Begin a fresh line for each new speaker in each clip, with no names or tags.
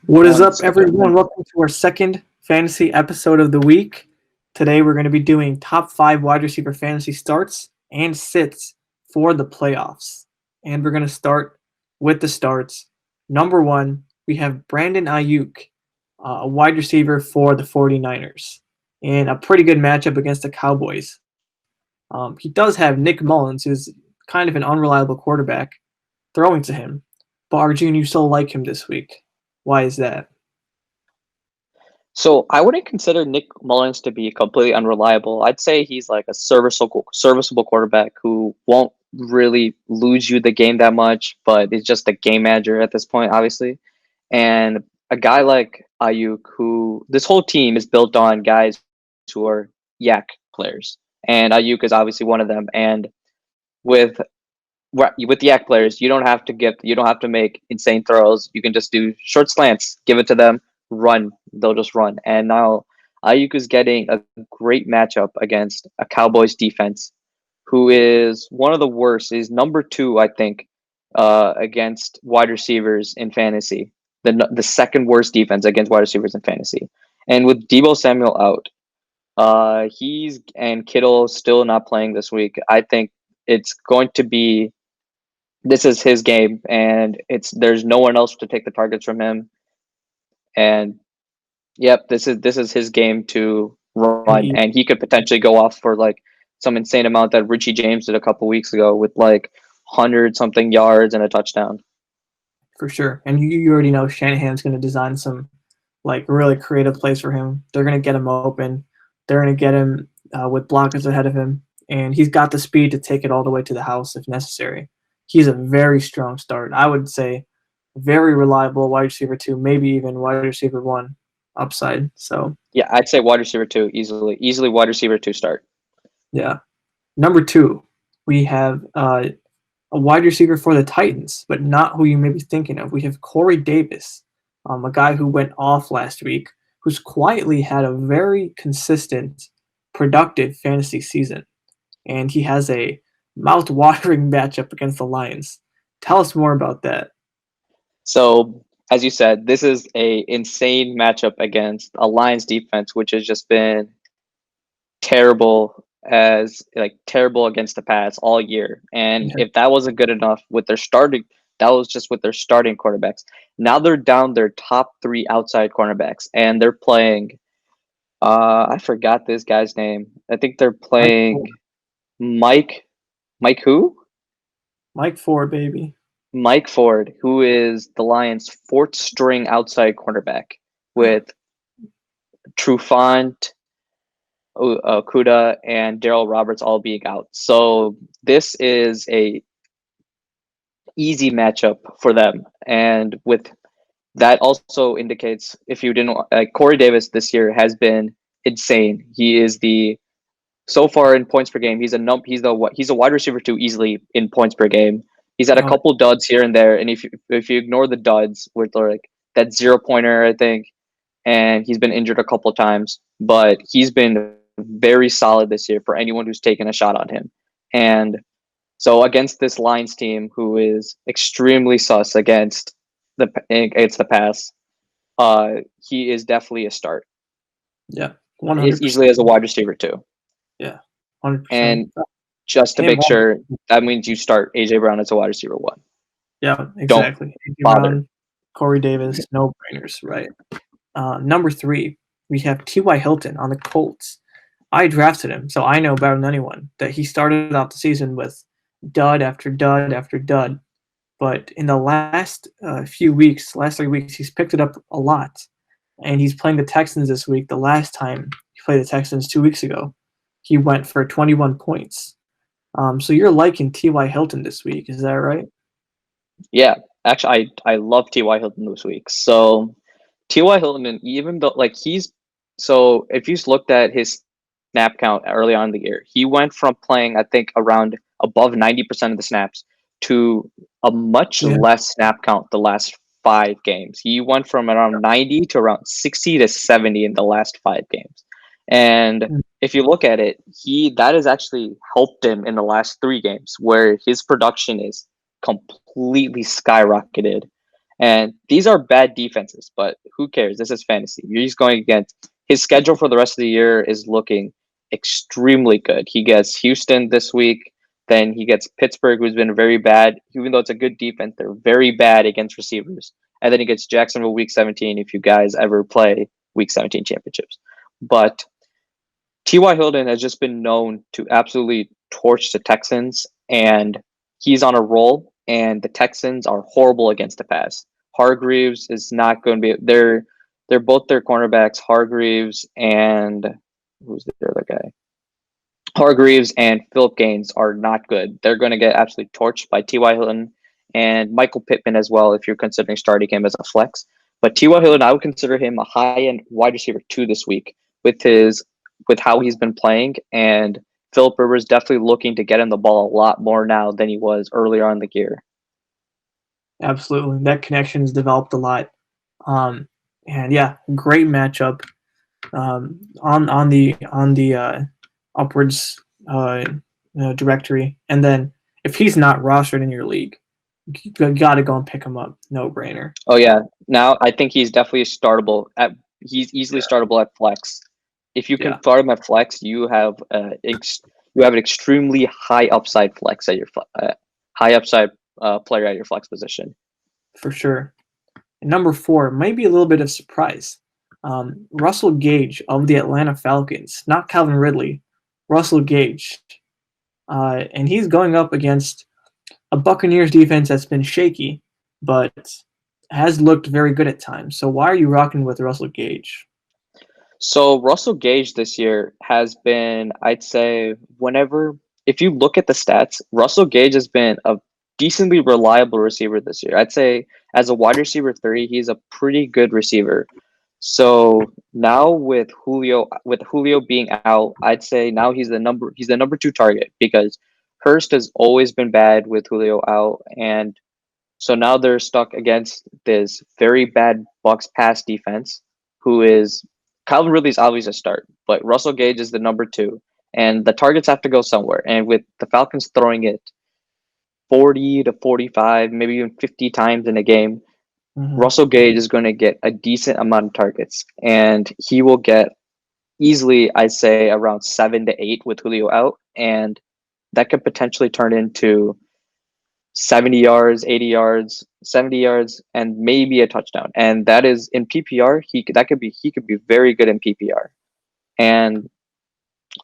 What is
One
up,
second.
everyone? Welcome to our second fantasy episode of the week. Today, we're going to be doing top 5 wide receiver fantasy starts and sits for the playoffs. And we're going to start with the starts. Number 1, we have Brandon Ayuk, a wide receiver for the 49ers, and a pretty good matchup against the Cowboys. He does have Nick Mullins, who's kind of an unreliable quarterback, throwing to him. But Arjun, you still like him this week. Why is that?
So I wouldn't consider Nick Mullins to be completely unreliable. I'd say he's like a serviceable quarterback who won't really lose you the game that much, but is just a game manager at this point, obviously. And a guy like Ayuk, who this whole team is built on guys who are yak players, and Ayuk is obviously one of them. And with with the yak players, you don't have to make insane throws. You can just do short slants, give it to them, run. They'll just run. And now Ayuk is getting a great matchup against a Cowboys defense, who is one of the worst. Is number two, I think, against wide receivers in fantasy. The second worst defense against wide receivers in fantasy. And with Debo Samuel out, he's and Kittle still not playing this week. I think it's going to be this is his game, and there's no one else to take the targets from him. And yep, this is his game to run,
And
and he could potentially go off for like some insane amount that Richie James did a couple weeks ago with like 100 something yards and a touchdown.
for sure. And you already know Shanahan's going to design some like really creative plays for him. They're going to get him open. They're going to get him with blockers ahead of him, and he's got the speed to take it all the way to the house if necessary. He's a very strong start. I would say very reliable wide receiver 2, maybe even wide receiver 1 upside. So
Yeah, I'd say wide receiver two easily wide receiver two start.
yeah. Number 2, we have a wide receiver for the Titans, but not who you may be thinking of. We have Corey Davis, a guy who went off last week, who's quietly had a very consistent, productive fantasy season. And he has a mouth-watering matchup against the Lions. Tell us more about that.
So as you said, this is a insane matchup against a Lions defense, which has just been terrible against the pass all year. And
Yeah.
if that wasn't good enough with their starting, that was just with their starting quarterbacks. Now they're down their top three outside cornerbacks, and they're playing. I forgot this guy's name. I think they're
Mike
playing
Ford.
Mike. Mike who?
Mike Ford, baby.
Mike Ford, who is the Lions' fourth string outside cornerback, with Trufant, Kuda, and Daryl Roberts all being out. So this is a easy matchup for them, and with that also indicates if you didn't Corey Davis this year has been insane. He is the so far in points per game. He's a wide receiver two easily in points per game. He's had a
Oh,
couple duds here and there, and if you ignore the duds with like that 0 pointer, I think, and he's been injured a couple times, but he's been very solid this year for anyone who's taken a shot on him. And so against this Lions team, who is extremely sus against the pass, he is definitely a start.
yeah,
It's
100%.
easily as a wide receiver too.
Yeah, 100%.
And just to
Him,
make sure, that means you start AJ Brown as a wide receiver one.
yeah,
Don't
exactly. A.J.
bother.
Brown, Corey Davis, no brainers, right? Number 3, we have T.Y. Hilton on the Colts. I drafted him, so I know better than anyone that he started out the season with dud after dud after dud. But in the last few weeks, last 3 weeks, he's picked it up a lot. And he's playing the Texans this week. The last time he played the Texans 2 weeks ago, he went for 21 points. So you're liking T.Y. Hilton this week, is that right?
Yeah, actually, I love T.Y. Hilton this week. So T.Y. Hilton, even though like so if you looked at his snap count early on in the year, he went from playing I think around above 90% of the snaps to a much
Yeah.
less snap count the last 5 games. He went from around 90 to around 60 to 70 in the last 5 games. And
Mm.
if you look at it, he that has actually helped him in the last 3 games where his production is completely skyrocketed. And these are bad defenses, but who cares? This is fantasy. He's going against his schedule for the rest of the year is looking extremely good. He gets Houston this week, then he gets Pittsburgh, who's been very bad. Even though it's a good defense, they're very bad against receivers. And then he gets Jacksonville week 17 if you guys ever play week 17 championships. But T.Y. Hilton has just been known to absolutely torch the Texans, and he's on a roll, and the Texans are horrible against the pass. Hargreaves is not going to be they're both their cornerbacks, Hargreaves and who's the other guy? Hargreaves and Philip Gaines are not good. They're going to get absolutely torched by T.Y. Hilton and Michael Pittman as well if you're considering starting him as a flex. But T.Y. Hilton, I would consider him a high-end wide receiver 2 this week with how he's been playing, and Philip Rivers definitely looking to get him the ball a lot more now than he was earlier on in the year.
Absolutely, that connection's developed a lot. And yeah, great matchup on the upwards directory. And then if he's not rostered in your league, you got to go and pick him up. No brainer.
Oh yeah, now I think he's definitely startable at. He's easily startable at flex. If you can start him at flex, you have an extremely high upside flex at your high upside player at your flex position.
For sure. And number 4 might be a little bit of surprise. Russell Gage of the Atlanta Falcons, not Calvin Ridley, Russell Gage. And he's going up against a Buccaneers defense that's been shaky, but has looked very good at times. So why are you rocking with Russell Gage?
So Russell Gage this year has been, I'd say, if you look at the stats, Russell Gage has been a decently reliable receiver this year. I'd say as a wide receiver 3, he's a pretty good receiver. So now with Julio being out, I'd say now he's the number 2 target because Hurst has always been bad with Julio out, and so now they're stuck against this very bad Bucs pass defense, who is Calvin Ridley's obviously a start, but Russell Gage is the number 2, and the targets have to go somewhere. And with the Falcons throwing it 40 to 45, maybe even 50 times in a game, Russell Gage is going to get a decent amount of targets, and he will get easily, I'd say, around 7 to 8 with Julio out, and that could potentially turn into 70 yards, 80 yards, 70 yards, and maybe a touchdown. And that is in PPR. He could be very good in PPR. And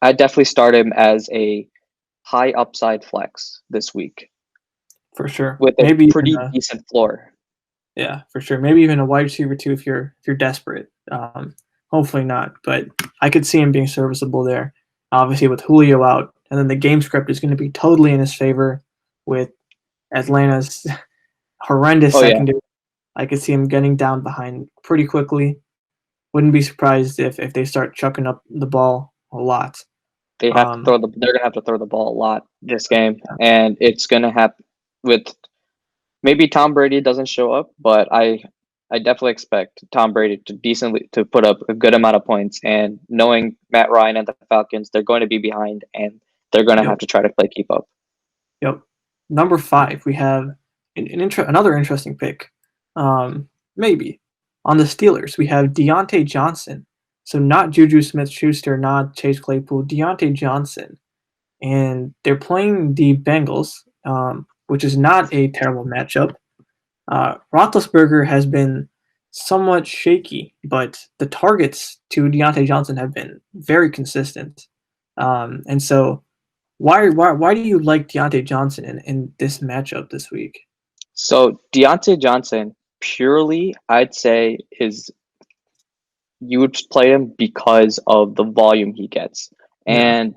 I definitely start him as a high upside flex this week.
For sure.
With a pretty decent floor.
Yeah, for sure. Maybe even a wide receiver 2 if you're desperate. Hopefully not, but I could see him being serviceable there. Obviously with Julio out, and then the game script is going to be totally in his favor with Atlanta's horrendous secondary. I could see him getting down behind pretty quickly. Wouldn't be surprised if they start chucking up the ball a lot.
They're gonna have to throw the ball a lot this game, and it's gonna happen with maybe Tom Brady doesn't show up, but I definitely expect Tom Brady to put up a good amount of points. And knowing Matt Ryan and the Falcons, they're going to be behind, and they're going to have to try to keep up.
Yep. Number 5, we have another interesting pick. Maybe on the Steelers, we have Deontay Johnson. So not Juju Smith-Schuster, not Chase Claypool, Deontay Johnson, and they're playing the Bengals, which is not a terrible matchup. Roethlisberger has been somewhat shaky, but the targets to Deontay Johnson have been very consistent. And so why do you like Deontay Johnson in this matchup this week?
So Deontay Johnson, purely, I'd say, you would play him because of the volume he gets. And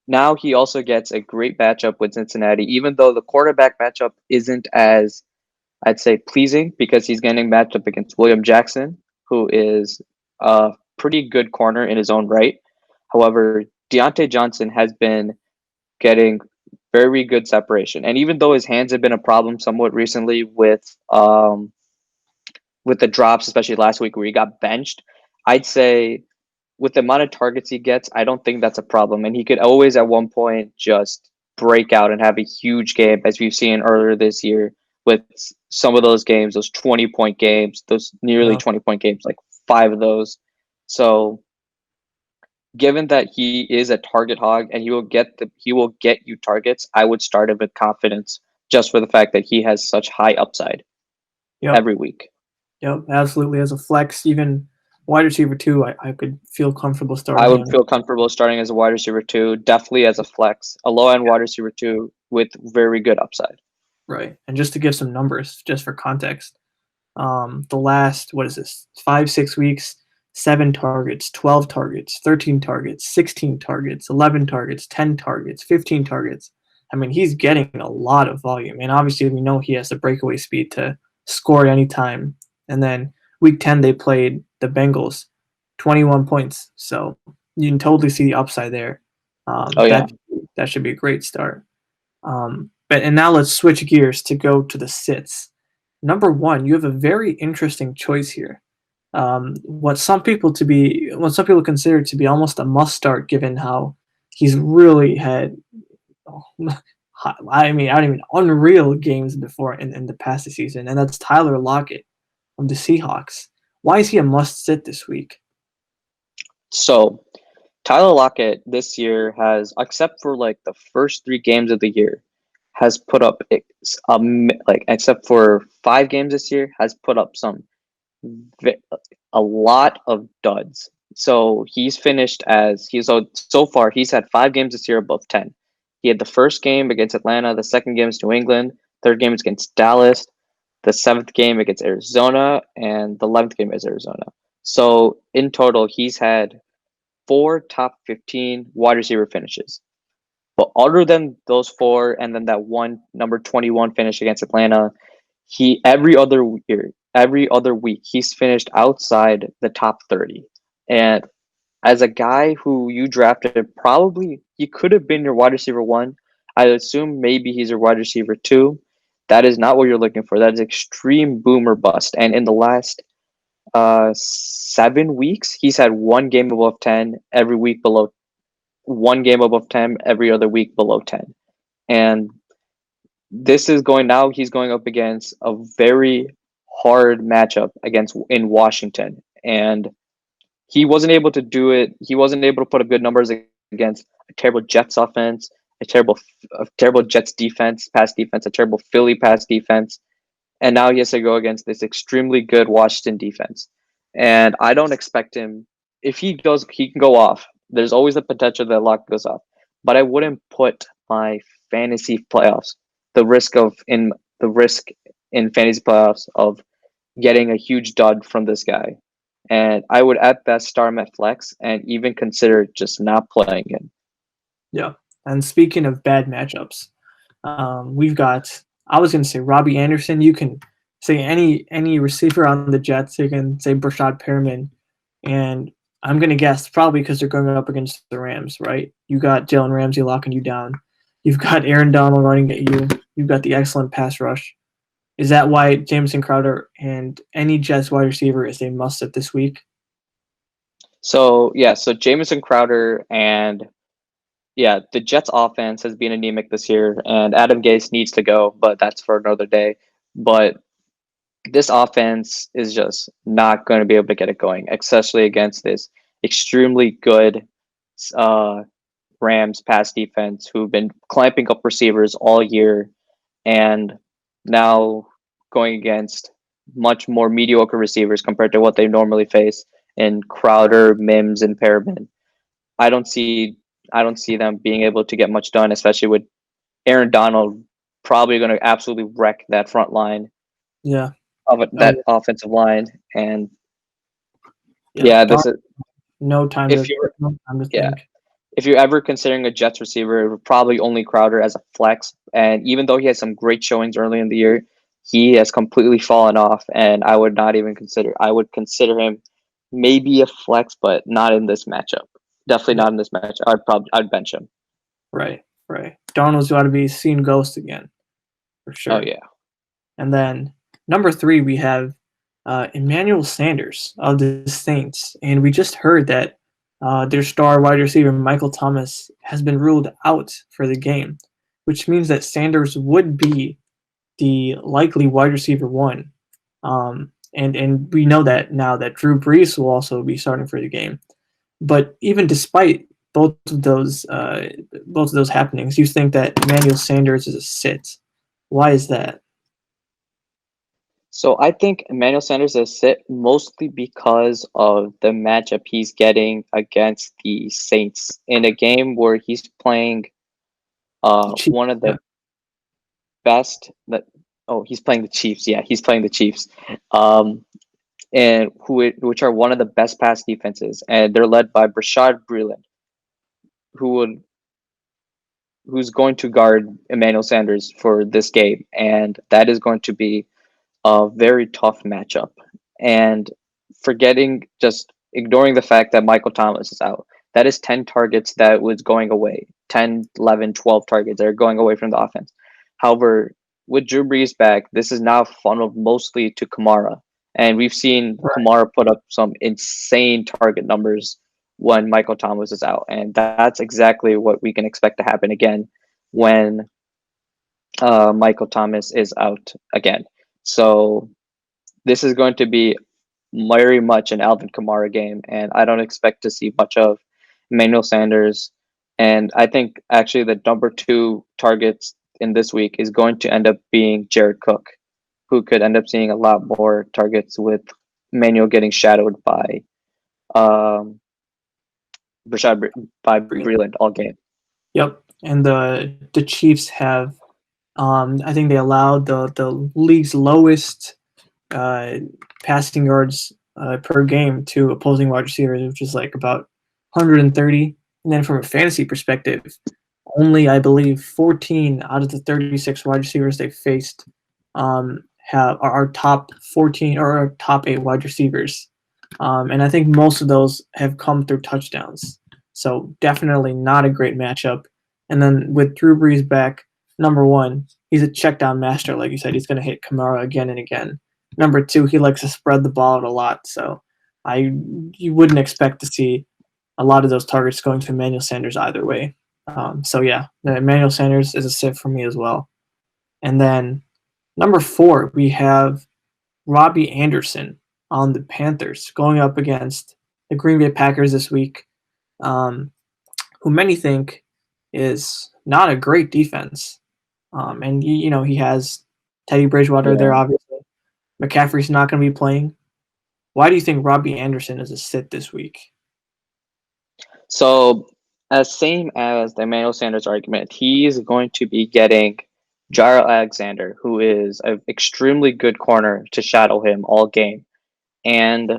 now he also gets a great matchup with Cincinnati, even though the quarterback matchup isn't as, I'd say, pleasing, because he's getting matched up against William Jackson, who is a pretty good corner in his own right. However, Deontay Johnson has been getting very good separation. And even though his hands have been a problem somewhat recently with the drops, especially last week where he got benched, I'd say with the amount of targets he gets, I don't think that's a problem. And he could always at one point just break out and have a huge game, as we've seen earlier this year with some of those games, those 20-point games, those nearly
Yeah.
20-point games, like 5 of those. So given that he is a target hog and he will get you targets, I would start him with confidence just for the fact that he has such high upside
Yep.
every week.
Yep. Absolutely. As a flex, even wide receiver two, I could feel comfortable
I
starting
would
him.
feel comfortable starting as a wide receiver two, definitely as a flex, a low end wide receiver two with very good upside.
Right. And just to give some numbers, just for context, the last, what is this, 5, 6 weeks, 7 targets, 12 targets, 13 targets, 16 targets, 11 targets, 10 targets, 15 targets. I mean, he's getting a lot of volume. And obviously, we know he has the breakaway speed to score at any time. And then week 10, they played the Bengals, 21 points. So you can totally see the upside there.
Oh yeah.
That should be a great start. And now let's switch gears to go to the sits. Number one, you have a very interesting choice here. What some people consider to be almost a must start, given how he's really had, I mean, unreal games before in the past season, and that's Tyler Lockett of the Seahawks. Why is he a must sit this week?
So Tyler Lockett this year has, except for like the first 3 games of the year, has put up like except for 5 games this year, has put up a lot of duds. So he's finished as he's so far he's had 5 games this year above 10. He had the first game against Atlanta, the second game is New England, third game is against Dallas, the 7th game against Arizona, and the 11th game is Arizona. So in total, he's had 4 top 15 wide receiver finishes. But other than those 4, and then that one number 21 finish against Atlanta, he every other week, he's finished outside the top 30. And as a guy who you drafted, probably he could have been your wide receiver one. I assume maybe he's your wide receiver two. That is not what you're looking for. That is extreme boomer bust. And in the last 7 weeks, he's had 1 game above 10 every week below 1 game above 10 every other week below 10. And this is going now he's going up against a very hard matchup against in Washington. And he wasn't able to do it. He wasn't able to put up good numbers against a terrible Jets offense, a terrible Jets defense, pass defense, a terrible Philly pass defense, and now he has to go against this extremely good Washington defense. And I don't expect him. If he does, he can go off. There's always the potential that Lock goes off, but I wouldn't put my fantasy playoffs the risk in fantasy playoffs of getting a huge dud from this guy. And I would at best start him at flex and even consider just not playing him.
Yeah. And speaking of bad matchups, we've got, I was going to say Robbie Anderson. You can say any receiver on the Jets. You can say Brashad Perriman. And I'm going to guess probably because they're going up against the Rams, right? You got Jalen Ramsey locking you down. You've got Aaron Donald running at you. You've got the excellent pass rush. Is that why Jameson Crowder and any Jets wide receiver is a must sit this week?
So Jamison Crowder and the Jets offense has been anemic this year, and Adam Gase needs to go, but that's for another day. But this offense is just not going to be able to get it going, especially against this extremely good Rams pass defense who've been clamping up receivers all year, and now going against much more mediocre receivers compared to what they normally face in Crowder, Mims, and Perriman. I don't see I don't see them being able to get much done, especially with Aaron Donald probably going to absolutely wreck that front line
Yeah.
of
Oh,
that offensive line. And
yeah.
this is
No time
if
to
you're
no time to
yeah
think.
if you're ever considering a Jets receiver, probably only Crowder as a flex. And even though he has some great showings early in the year, he has completely fallen off. And I would not even consider. I would consider him maybe a flex, but not in this matchup. Definitely
Yeah.
not in this match. I'd bench him.
Right. Right. Donald's got to be seen ghost again for
Oh
sure.
yeah.
And then number 3, we have Emmanuel Sanders of the Saints, and we just heard that their star wide receiver Michael Thomas has been ruled out for the game, which means that Sanders would be the likely wide receiver one. And we know that now that Drew Brees will also be starting for the game. But even despite both of those happenings, you think that Emmanuel Sanders is a sit. Why is that?
So I think Emmanuel Sanders is sit mostly because of the matchup he's getting against the Saints in a game where he's playing
The Chiefs,
one of
yeah,
the best that he's playing the Chiefs. Yeah, he's playing the Chiefs. Um and which are one of the best pass defenses, and they're led by Brashad Breeland, who would who's going to guard Emmanuel Sanders for this game, and that is going to be a very tough matchup. And forgetting, just ignoring the fact that Michael Thomas is out, that is 10 targets that was going away, 10, 11, 12 targets that are going away from the offense. However, with Drew Brees back, this is now funneled mostly to Kamara. And we've seen
right,
Kamara put up some insane target numbers when Michael Thomas is out. And that's exactly what we can expect to happen again when Michael Thomas is out again. So this is going to be very much an Alvin Kamara game, and I don't expect to see much of Emmanuel Sanders. And I think actually the number two targets in this week is going to end up being Jared Cook, who could end up seeing a lot more targets with Emmanuel getting shadowed um, by
Breland.
Breland all game.
Yep. And the Chiefs have, I think they allowed the league's lowest uh, passing yards per game to opposing wide receivers, which is like about 130. And then from a fantasy perspective, only I believe 14 out of the 36 wide receivers they faced have are top 14 or top 8 wide receivers, and I think most of those have come through touchdowns. So definitely not a great matchup. And then with Drew Brees back, number one, he's a check down master, like you said. He's going to hit Kamara again and again. Number two, he likes to spread the ball out a lot, so you wouldn't expect to see a lot of those targets going to Emmanuel Sanders either way. So yeah, Emmanuel Sanders is a sit for me as well. And then number four, we have Robbie Anderson on the Panthers going up against the Green Bay Packers this week, um, who many think is not a great defense. And he has Teddy Bridgewater there,
Yeah.
obviously. McCaffrey's not going to be playing. Why do you think Robbie Anderson is a sit this week?
So, as same as the Emmanuel Sanders argument, he is going to be getting Jairo Alexander, who is an extremely good corner to shadow him all game. And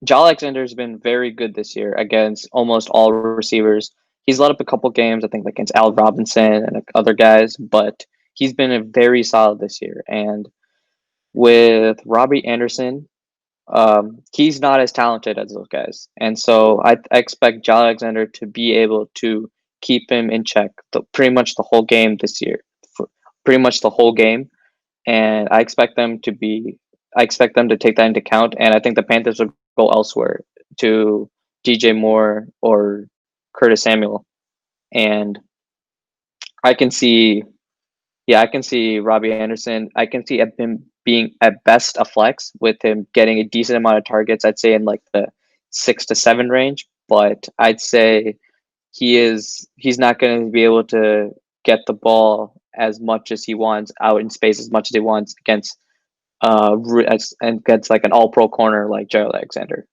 Jairo Alexander has been very good this year against almost all receivers. He's led up a couple games, I think, like against Al Robinson and other guys, but he's been a very solid this year. And with Robbie Anderson, he's not as talented as those guys, and so I expect John Alexander to be able to keep him in check pretty much the whole game this year, for pretty much the whole game, and I expect them to take that into account, and I think the Panthers will go elsewhere to DJ Moore or Curtis Samuel, and I can see Yeah, I can see Robbie Anderson. I can see him being at best a flex with him getting a decent amount of targets. I'd say in like the 6 to 7 range, but I'd say he's not going to be able to get the ball as much as he wants out in space as much as he wants against and gets like an all pro corner like Joe Alexander.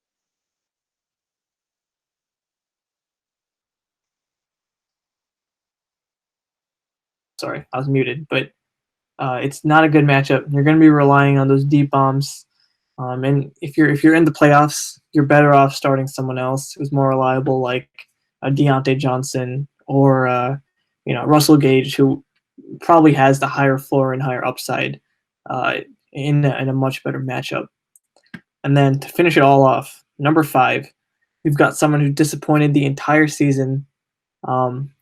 Sorry, I was muted, but it's not a good matchup. You're going to be relying on those deep bombs, and if you're in the playoffs, you're better off starting someone else who's more reliable, like Deontay Johnson or Russell Gage, who probably has the higher floor and higher upside uh, in a much better matchup. And then to finish it all off, number five, we've got someone who disappointed the entire season.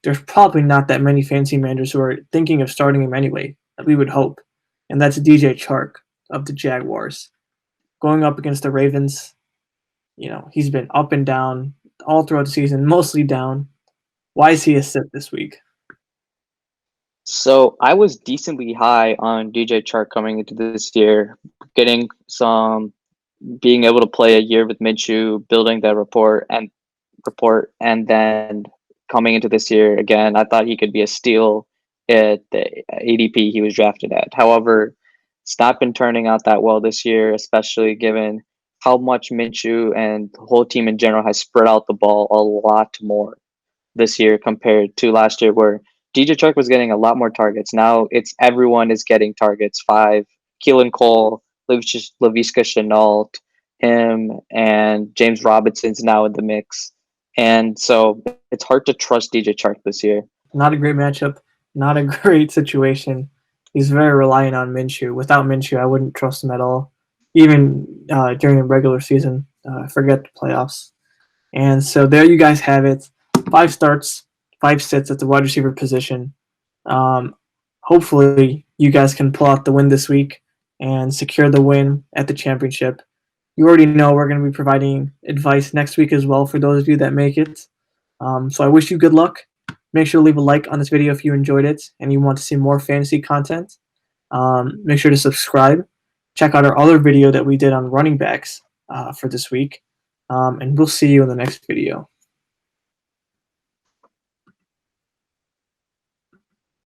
There's probably not that many fantasy managers who are thinking of starting him anyway, that we would hope. And that's DJ Chark of the Jaguars. Going up against the Ravens, he's been up and down all throughout the season, mostly down. Why is he a sit this week?
So I was decently high on DJ Chark coming into this year, getting some, being able to play a year with Minshew, building that rapport, and then coming into this year again, I thought he could be a steal at the ADP he was drafted at. However, it's not been turning out that well this year, especially given how much Minshew and the whole team in general has spread out the ball a lot more this year compared to last year, where DJ Chark was getting a lot more targets. Now it's everyone is getting targets. Five, Keelan Cole, Laviska Chenault, him, and James Robinson's now in the mix. And so it's hard to trust DJ Chark this year.
Not a great matchup, not a great situation. He's very reliant on Minshew. Without Minshew, I wouldn't trust him at all, even during the regular season. Forget the playoffs. And so there you guys have it. 5 starts, 5 sits at the wide receiver position. Um, Hopefully, you guys can pull out the win this week and secure the win at the championship. You already know we're going to be providing advice next week as well for those of you that make it. So I wish you good luck. Make sure to leave a like on this video if you enjoyed it and you want to see more fantasy content. Make sure to subscribe. Check out our other video that we did on running backs for this week. And we'll see you in the next video.